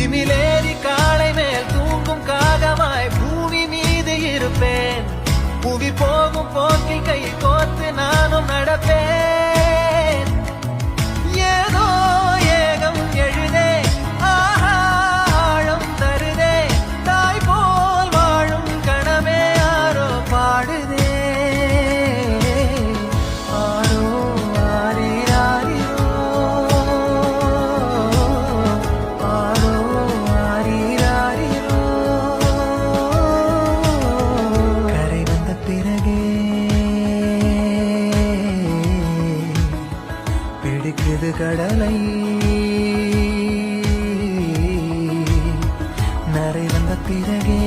திமிலேறி காளை மேல் தூங்கும் காகமாய் பூமி மீது இருப்பேன். புவி போகும் போக்கில் கை கோர்த்து நானும் நடப்பேன். ஏதோ ஏகம் எழுதே ஆழம் தருதே தாய் போல் வாழும் கணமே யாரோ பாடுதே. ஆரோ ஆரிராரிரோ ஆரோ ஆரிராரிரோ. கரை வந்த பிறகே பிடிக்குது கடலை. நரை வந்த பிறகே